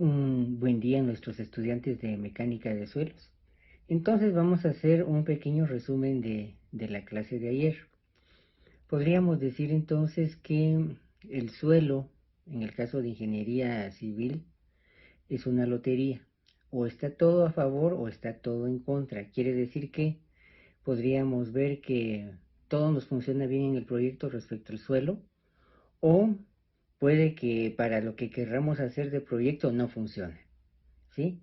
Un buen día a nuestros estudiantes de mecánica de suelos. Entonces vamos a hacer un pequeño resumen de la clase de ayer. Podríamos decir entonces que el suelo, en el caso de ingeniería civil, es una lotería. O está todo a favor o está todo en contra. Quiere decir que podríamos ver que todo nos funciona bien en el proyecto respecto al suelo, o puede que para lo que querramos hacer de proyecto no funcione, ¿sí?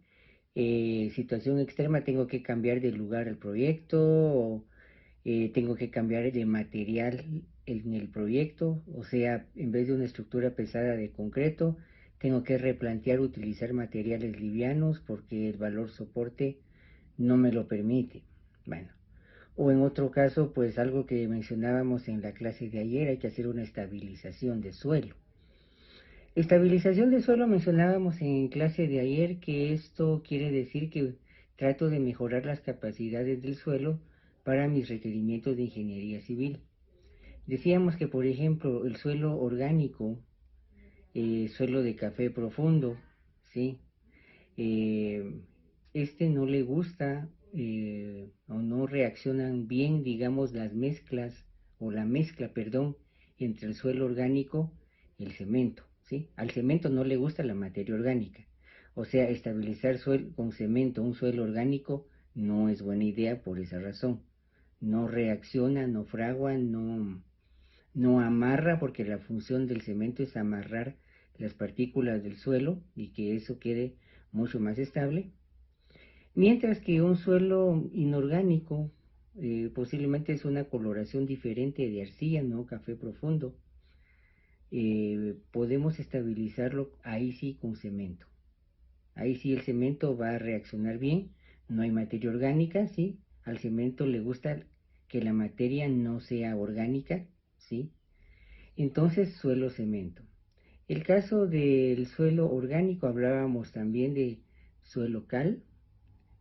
Situación extrema, tengo que cambiar de lugar el proyecto, o tengo que cambiar de material en el proyecto, o sea, en vez de una estructura pesada de concreto, tengo que replantear utilizar materiales livianos porque el valor soporte no me lo permite. Bueno, o en otro caso, pues algo que mencionábamos en la clase de ayer, hay que hacer una estabilización de suelo. Estabilización de suelo mencionábamos en clase de ayer que esto quiere decir que trato de mejorar las capacidades del suelo para mis requerimientos de ingeniería civil. Decíamos que, por ejemplo, el suelo orgánico, suelo de café profundo, ¿sí? Eh, este no le gusta o no reaccionan bien, digamos, las mezclas o la mezcla, perdón, entre el suelo orgánico y el cemento, ¿sí? Al cemento no le gusta la materia orgánica. O sea, estabilizar con cemento un suelo orgánico no es buena idea por esa razón. No reacciona, no fragua, no amarra, porque la función del cemento es amarrar las partículas del suelo y que eso quede mucho más estable. Mientras que un suelo inorgánico posiblemente es una coloración diferente de arcilla, no café profundo. Podemos estabilizarlo ahí sí con cemento. Ahí sí el cemento va a reaccionar bien, no hay materia orgánica, ¿sí? Al cemento le gusta que la materia no sea orgánica, ¿sí? Entonces suelo cemento. El caso del suelo orgánico, hablábamos también de suelo cal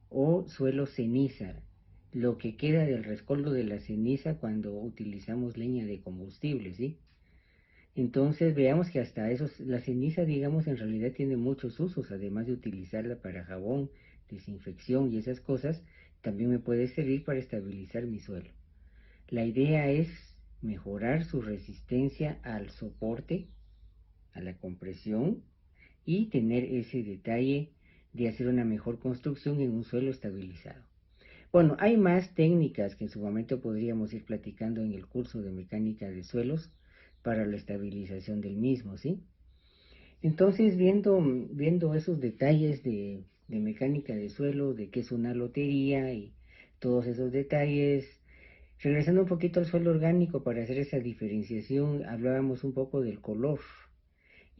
o suelo ceniza, lo que queda del rescoldo de la ceniza cuando utilizamos leña de combustible, ¿sí? Entonces veamos que hasta eso, la ceniza, digamos, en realidad tiene muchos usos, además de utilizarla para jabón, desinfección y esas cosas, también me puede servir para estabilizar mi suelo. La idea es mejorar su resistencia al soporte, a la compresión, y tener ese detalle de hacer una mejor construcción en un suelo estabilizado. Bueno, hay más técnicas que en su momento podríamos ir platicando en el curso de mecánica de suelos para la estabilización del mismo, ¿sí? Entonces, viendo esos detalles de mecánica de suelo, de qué es una lotería y todos esos detalles, regresando un poquito al suelo orgánico para hacer esa diferenciación, hablábamos un poco del color.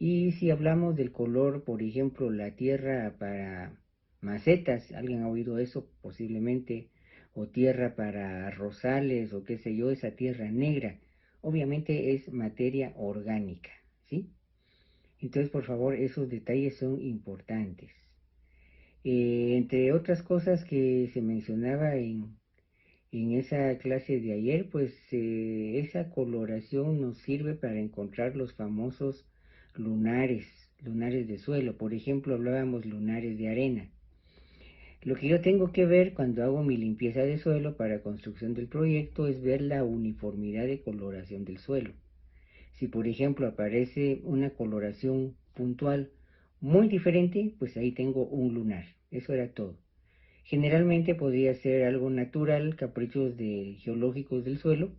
Y si hablamos del color, por ejemplo, la tierra para macetas, alguien ha oído eso posiblemente, o tierra para rosales, o qué sé yo, esa tierra negra, obviamente es materia orgánica, ¿sí? Entonces, por favor, esos detalles son importantes. Entre otras cosas que se mencionaba en esa clase de ayer, pues esa coloración nos sirve para encontrar los famosos lunares, lunares de suelo. Por ejemplo, hablábamos lunares de arena. Lo que yo tengo que ver cuando hago mi limpieza de suelo para construcción del proyecto es ver la uniformidad de coloración del suelo. Si por ejemplo aparece una coloración puntual muy diferente, pues ahí tengo un lunar. Eso era todo. Generalmente podría ser algo natural, caprichos geológicos del suelo,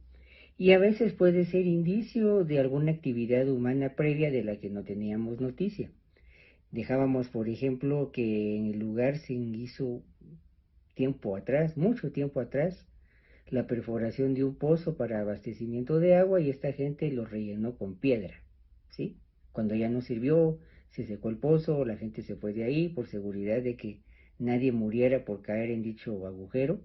y a veces puede ser indicio de alguna actividad humana previa de la que no teníamos noticia. Dejábamos, por ejemplo, que en el lugar se hizo tiempo atrás, mucho tiempo atrás, la perforación de un pozo para abastecimiento de agua y esta gente lo rellenó con piedra, ¿sí? Cuando ya no sirvió, se secó el pozo, la gente se fue de ahí por seguridad de que nadie muriera por caer en dicho agujero.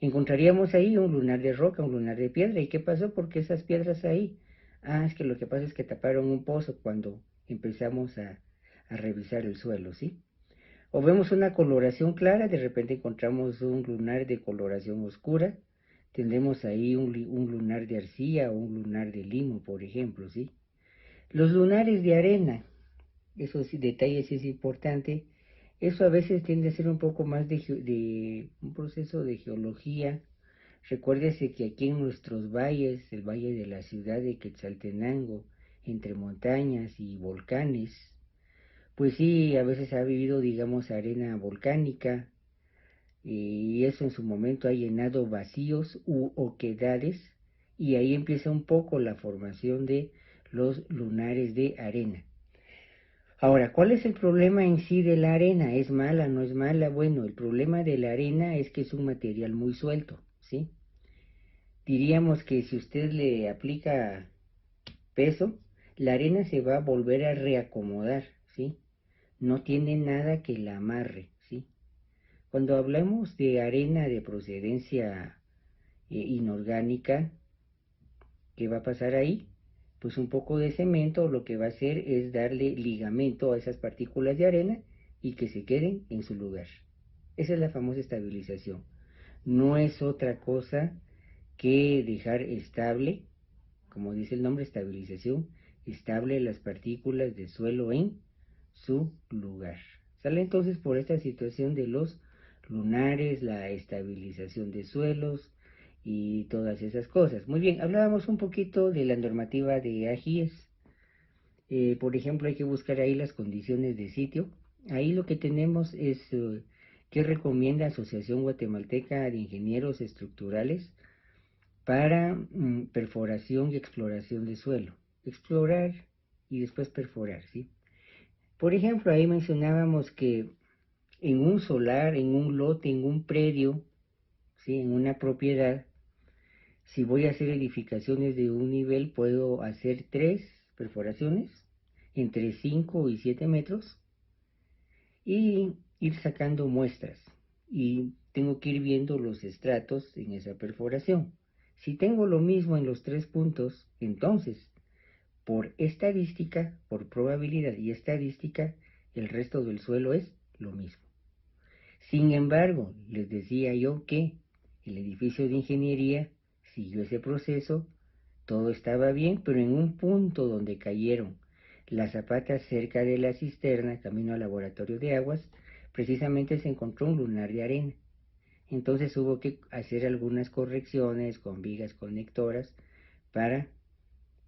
Encontraríamos ahí un lunar de roca, un lunar de piedra. ¿Y qué pasó? ¿Por qué esas piedras ahí? Ah, es que lo que pasa es que taparon un pozo cuando empezamos a revisar el suelo, ¿sí? O vemos una coloración clara, de repente encontramos un lunar de coloración oscura, tendremos ahí un lunar de arcilla o un lunar de limo, por ejemplo, ¿sí? Los lunares de arena. esos detalles es importante. Eso a veces tiende a ser un poco más de un proceso de geología. Recuérdese que aquí en nuestros valles, el valle de la ciudad de Quetzaltenango, entre montañas y volcanes, pues sí, a veces ha vivido, digamos, arena volcánica, y eso en su momento ha llenado vacíos u oquedades, y ahí empieza un poco la formación de los lunares de arena. Ahora, ¿cuál es el problema en sí de la arena? ¿Es mala, no es mala? Bueno, el problema de la arena es que es un material muy suelto, ¿sí? Diríamos que si usted le aplica peso, la arena se va a volver a reacomodar, ¿sí? No tiene nada que la amarre, ¿sí? Cuando hablamos de arena de procedencia inorgánica, ¿qué va a pasar ahí? Pues un poco de cemento lo que va a hacer es darle ligamento a esas partículas de arena y que se queden en su lugar. Esa es la famosa estabilización. No es otra cosa que dejar estable, como dice el nombre, estabilización, estable las partículas de suelo en su lugar. Sale entonces por esta situación de los lunares, la estabilización de suelos y todas esas cosas. Muy bien, hablábamos un poquito de la normativa de AGIES. Por ejemplo, hay que buscar ahí las condiciones de sitio. Ahí lo que tenemos es que recomienda Asociación Guatemalteca de Ingenieros Estructurales para perforación y exploración de suelo. Explorar y después perforar, ¿sí? Por ejemplo, ahí mencionábamos que en un solar, en un lote, en un predio, ¿sí? En una propiedad, si voy a hacer edificaciones de un nivel, puedo hacer 3 perforaciones entre 5 y 7 metros y ir sacando muestras. Y tengo que ir viendo los estratos en esa perforación. Si tengo lo mismo en los 3 puntos, entonces, por estadística, por probabilidad y estadística, el resto del suelo es lo mismo. Sin embargo, les decía yo que el edificio de ingeniería siguió ese proceso, todo estaba bien, pero en un punto donde cayeron las zapatas cerca de la cisterna, camino al laboratorio de aguas, precisamente se encontró un lunar de arena. Entonces hubo que hacer algunas correcciones con vigas conectoras para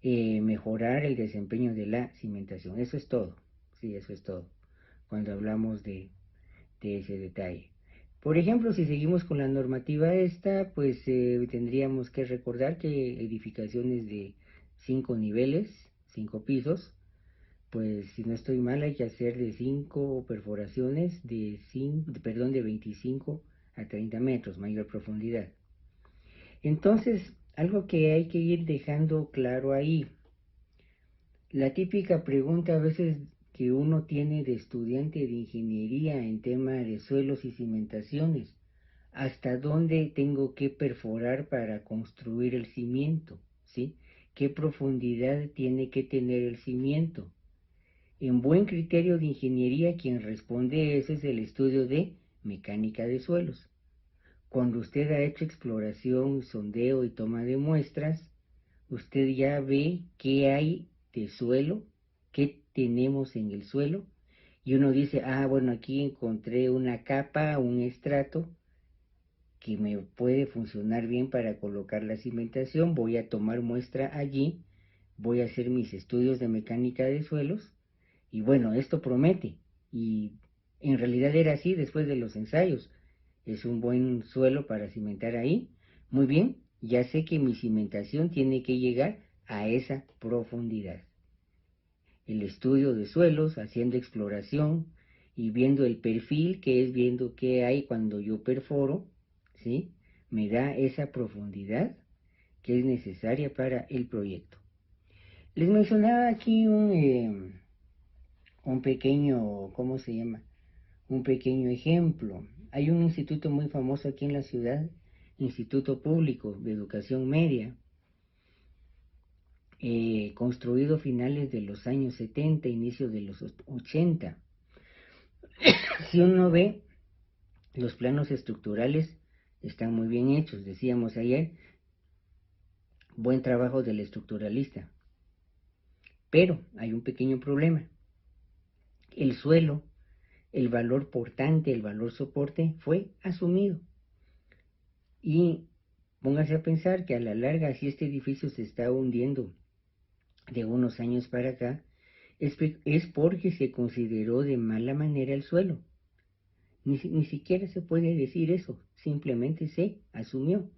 mejorar el desempeño de la cimentación. Eso es todo, sí, eso es todo, cuando hablamos de ese detalle. Por ejemplo, si seguimos con la normativa esta, pues tendríamos que recordar que edificaciones de 5 niveles, 5 pisos, pues si no estoy mal hay que hacer de 5 perforaciones de 25 a 30 metros, mayor profundidad. Entonces, algo que hay que ir dejando claro ahí, la típica pregunta a veces que uno tiene de estudiante de ingeniería en tema de suelos y cimentaciones, ¿hasta dónde tengo que perforar para construir el cimiento? ¿Sí? ¿Qué profundidad tiene que tener el cimiento? En buen criterio de ingeniería, quien responde eso es el estudio de mecánica de suelos. Cuando usted ha hecho exploración, sondeo y toma de muestras, usted ya ve qué hay de suelo, qué tenemos en el suelo, y uno dice, ah, bueno, aquí encontré una capa, un estrato que me puede funcionar bien para colocar la cimentación, voy a tomar muestra allí, voy a hacer mis estudios de mecánica de suelos, y bueno, esto promete, y en realidad era así después de los ensayos. Es un buen suelo para cimentar ahí. Muy bien, ya sé que mi cimentación tiene que llegar a esa profundidad. El estudio de suelos, haciendo exploración y viendo el perfil, que es viendo qué hay cuando yo perforo, ¿sí? Me da esa profundidad que es necesaria para el proyecto. Les mencionaba aquí un pequeño, ¿cómo se llama? Un pequeño ejemplo. Hay un instituto muy famoso aquí en la ciudad, Instituto Público de Educación Media, construido a finales de los años 70, inicio de los 80. Si uno ve, los planos estructurales están muy bien hechos, decíamos ayer, buen trabajo del estructuralista. Pero hay un pequeño problema. el suelo, el valor portante, el valor soporte fue asumido. Y póngase a pensar que a la larga, si este edificio se está hundiendo de unos años para acá, es porque se consideró de mala manera el suelo. Ni siquiera se puede decir eso, simplemente se asumió.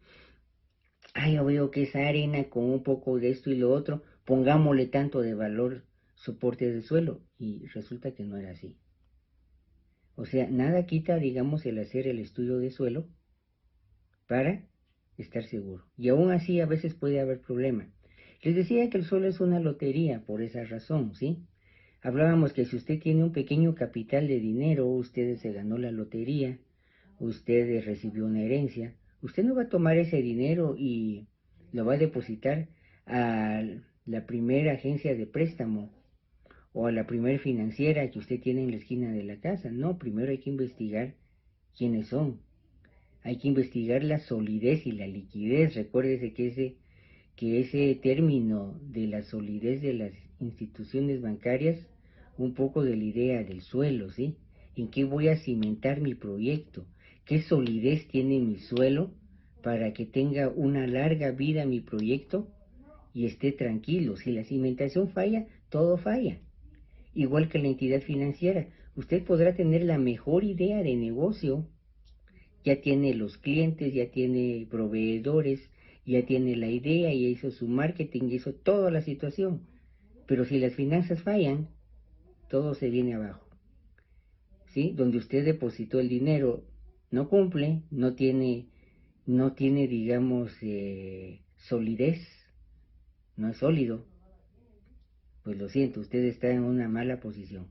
Ay, yo veo que esa arena con un poco de esto y lo otro, pongámosle tanto de valor soporte de suelo, y resulta que no era así. O sea, nada quita, digamos, el hacer el estudio de suelo para estar seguro. Y aún así a veces puede haber problema. Les decía que el suelo es una lotería por esa razón, ¿sí? Hablábamos que si usted tiene un pequeño capital de dinero, usted se ganó la lotería, usted recibió una herencia, usted no va a tomar ese dinero y lo va a depositar a la primera agencia de préstamo o a la primera financiera que usted tiene en la esquina de la casa. No, primero hay que investigar quiénes son. Hay que investigar la solidez y la liquidez. Recuérdese que ese término de la solidez de las instituciones bancarias, un poco de la idea del suelo, ¿sí? ¿En qué voy a cimentar mi proyecto? ¿Qué solidez tiene mi suelo para que tenga una larga vida mi proyecto y esté tranquilo? Si la cimentación falla, todo falla. Igual que la entidad financiera, usted podrá tener la mejor idea de negocio, ya tiene los clientes, ya tiene proveedores, ya tiene la idea, ya hizo su marketing, ya hizo toda la situación. Pero si las finanzas fallan, todo se viene abajo. ¿Sí? Donde usted depositó el dinero, no cumple, no tiene, digamos, solidez, no es sólido, pues lo siento, usted está en una mala posición.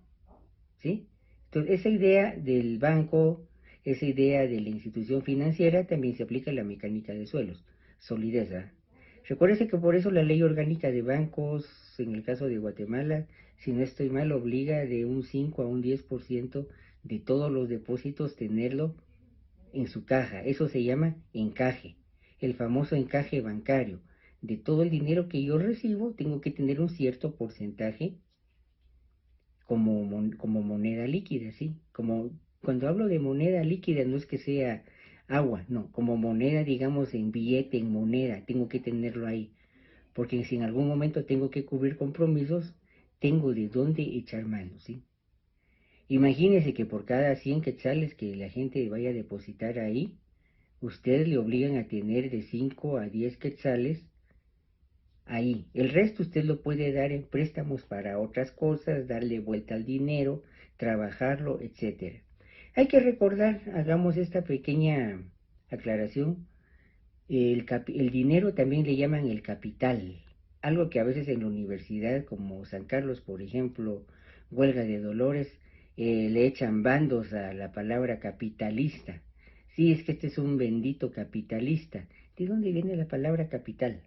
¿Sí? Entonces, esa idea del banco, esa idea de la institución financiera también se aplica a la mecánica de suelos, solidez. ¿Ah? Recuérdese que por eso la ley orgánica de bancos, en el caso de Guatemala, si no estoy mal, obliga de un 5 a un 10% de todos los depósitos tenerlo en su caja. Eso se llama encaje, el famoso encaje bancario. De todo el dinero que yo recibo, tengo que tener un cierto porcentaje como moneda líquida, ¿sí? Como cuando hablo de moneda líquida no es que sea agua, no, como moneda, digamos, en billete, en moneda, tengo que tenerlo ahí, porque si en algún momento tengo que cubrir compromisos, tengo de dónde echar mano, ¿sí? Imagínese que por cada 100 quetzales que la gente vaya a depositar ahí, ustedes le obligan a tener de 5 a 10 quetzales ahí. El resto usted lo puede dar en préstamos para otras cosas, darle vuelta al dinero, trabajarlo, etcétera. Hay que recordar, hagamos esta pequeña aclaración, el dinero también le llaman el capital, algo que a veces en la universidad, como San Carlos, por ejemplo, huelga de Dolores, le echan bandos a la palabra capitalista. Sí, es que este es un bendito capitalista. ¿De dónde viene la palabra capital?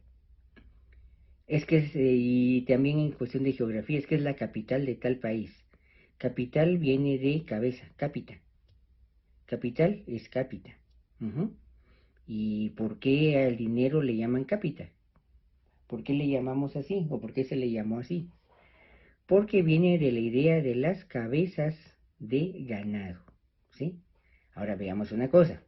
Es que y también en cuestión de geografía, es que es la capital de tal país. Capital viene de cabeza, capita. Capital es capita. Ujú. ¿Y por qué al dinero le llaman capita? ¿Por qué le llamamos así? ¿O por qué se le llamó así? Porque viene de la idea de las cabezas de ganado. ¿Sí? Ahora veamos una cosa.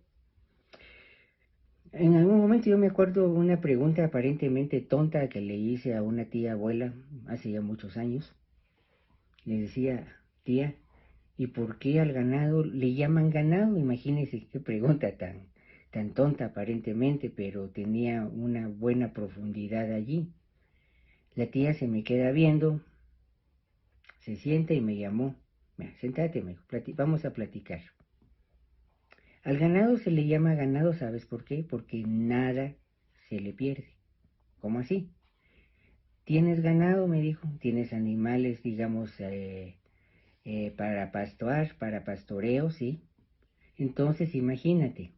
En algún momento yo me acuerdo una pregunta aparentemente tonta que le hice a una tía abuela hace ya muchos años. Le decía, tía, ¿y por qué al ganado le llaman ganado? Imagínese qué pregunta tan tonta aparentemente, pero tenía una buena profundidad allí. La tía se me queda viendo, se sienta y me llamó. Mira, sentate, me dijo, vamos a platicar. Al ganado se le llama ganado, ¿sabes por qué? Porque nada se le pierde. ¿Cómo así? ¿Tienes ganado? Me dijo. ¿Tienes animales, digamos, para pastorar, para pastoreo? Sí. Entonces, imagínate,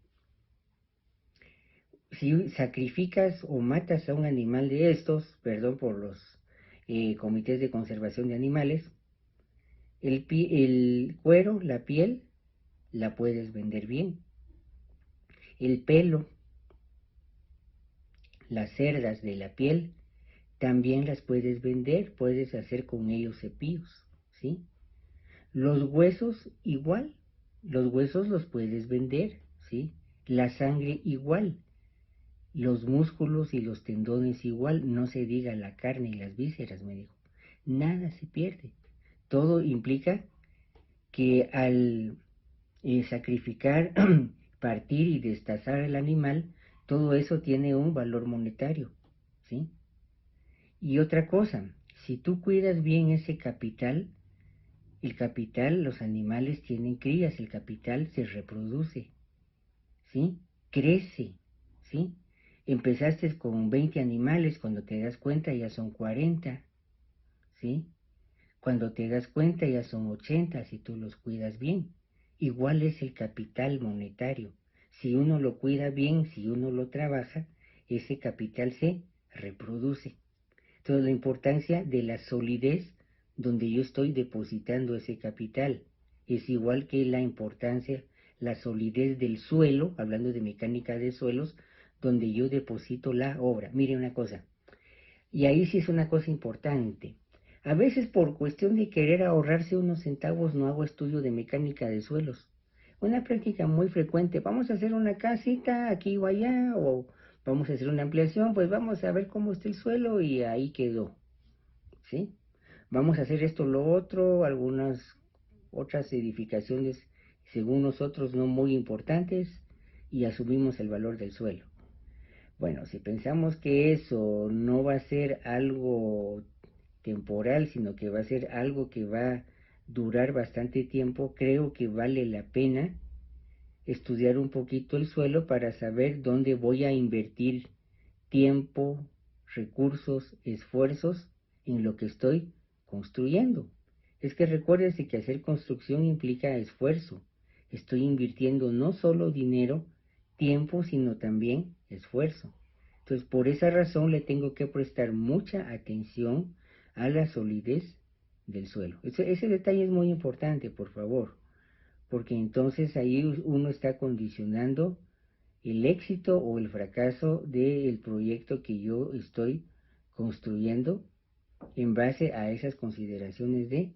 si sacrificas o matas a un animal de estos, perdón por los comités de conservación de animales, el cuero, la piel, la puedes vender bien. El pelo, las cerdas de la piel, también las puedes vender, puedes hacer con ellos cepillos, ¿sí? Los huesos igual, los huesos los puedes vender, ¿sí? La sangre igual, los músculos y los tendones igual, no se diga la carne y las vísceras, me dijo. Nada se pierde. Todo implica que al sacrificar, partir y destazar el animal, todo eso tiene un valor monetario, ¿sí? Y otra cosa, si tú cuidas bien ese capital, el capital, los animales tienen crías, el capital se reproduce, ¿sí? Crece, ¿sí? Empezaste con 20 animales, cuando te das cuenta ya son 40, ¿sí? Cuando te das cuenta ya son 80 si tú los cuidas bien. Igual es el capital monetario. Si uno lo cuida bien, si uno lo trabaja, ese capital se reproduce. Entonces la importancia de la solidez donde yo estoy depositando ese capital es igual que la importancia, la solidez del suelo, hablando de mecánica de suelos, donde yo deposito la obra. Mire una cosa, y ahí sí es una cosa importante. A veces por cuestión de querer ahorrarse unos centavos no hago estudio de mecánica de suelos. Una práctica muy frecuente, vamos a hacer una casita aquí o allá, o vamos a hacer una ampliación, pues vamos a ver cómo está el suelo y ahí quedó, ¿sí? Vamos a hacer esto, lo otro, algunas otras edificaciones, según nosotros, no muy importantes, y asumimos el valor del suelo. Bueno, si pensamos que eso no va a ser algo temporal, sino que va a ser algo que va a durar bastante tiempo, creo que vale la pena estudiar un poquito el suelo para saber dónde voy a invertir tiempo, recursos, esfuerzos en lo que estoy construyendo. Es que recuérdese que hacer construcción implica esfuerzo. Estoy invirtiendo no solo dinero, tiempo, sino también esfuerzo. Entonces, por esa razón le tengo que prestar mucha atención a la solidez del suelo. Ese detalle es muy importante, por favor, porque entonces ahí uno está condicionando el éxito o el fracaso del proyecto que yo estoy construyendo en base a esas consideraciones de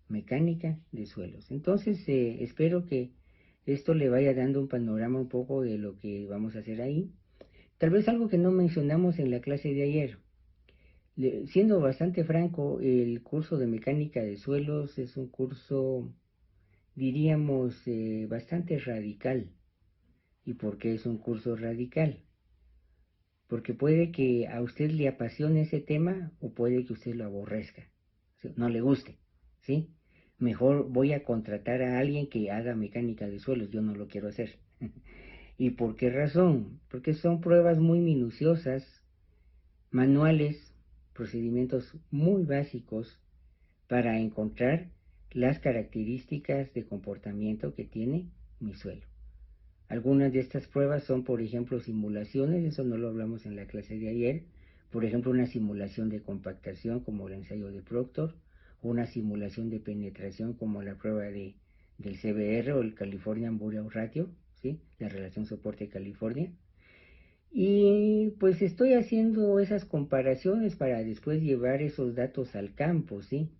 mecánica de suelos. Entonces, espero que esto le vaya dando un panorama un poco de lo que vamos a hacer ahí. Tal vez algo que no mencionamos en la clase de ayer. Siendo bastante franco, el curso de mecánica de suelos es un curso, diríamos, bastante radical. ¿Y por qué es un curso radical? Porque puede que a usted le apasione ese tema o puede que usted lo aborrezca, ¿sí? No le guste, ¿sí? Mejor voy a contratar a alguien que haga mecánica de suelos, yo no lo quiero hacer. ¿Y por qué razón? Porque son pruebas muy minuciosas, manuales, procedimientos muy básicos para encontrar las características de comportamiento que tiene mi suelo. Algunas de estas pruebas son, por ejemplo, simulaciones, eso no lo hablamos en la clase de ayer, por ejemplo, una simulación de compactación como el ensayo de Proctor, o una simulación de penetración como la prueba del CBR o el Californian Burial Ratio, ¿sí? La relación soporte-California. Y pues estoy haciendo esas comparaciones para después llevar esos datos al campo, ¿sí?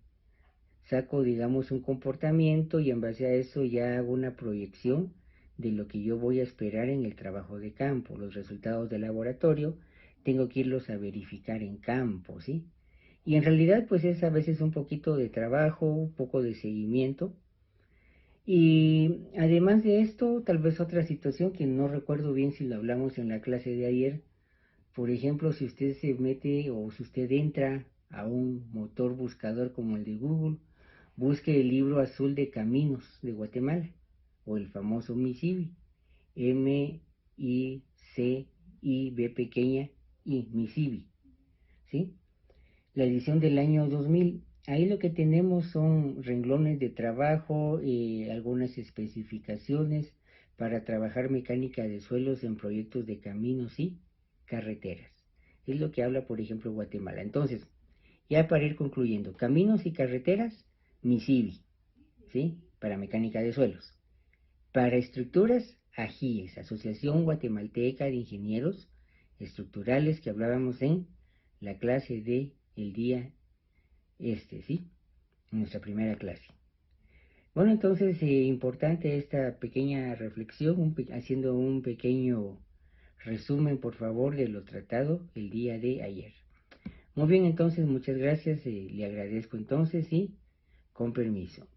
Saco, digamos, un comportamiento y en base a eso ya hago una proyección de lo que yo voy a esperar en el trabajo de campo. Los resultados de laboratorio tengo que irlos a verificar en campo, ¿sí? Y en realidad pues es a veces un poquito de trabajo, un poco de seguimiento. Y además de esto, tal vez otra situación que no recuerdo bien si lo hablamos en la clase de ayer. Por ejemplo, si usted se mete o si usted entra a un motor buscador como el de Google, busque el libro azul de Caminos de Guatemala o el famoso MICIBI, M-I-C-I-B pequeña I, MICIBI, ¿sí? La edición del año 2000. Ahí lo que tenemos son renglones de trabajo, algunas especificaciones para trabajar mecánica de suelos en proyectos de caminos y carreteras. Es lo que habla, por ejemplo, Guatemala. Entonces, ya para ir concluyendo, caminos y carreteras, MICIBI, ¿sí? Para mecánica de suelos. Para estructuras, AGIES, Asociación Guatemalteca de Ingenieros Estructurales, que hablábamos en la clase de el día ¿sí? En nuestra primera clase. Bueno, entonces, importante esta pequeña reflexión, haciendo un pequeño resumen, por favor, de lo tratado el día de ayer. Muy bien, entonces, muchas gracias, le agradezco entonces y con permiso.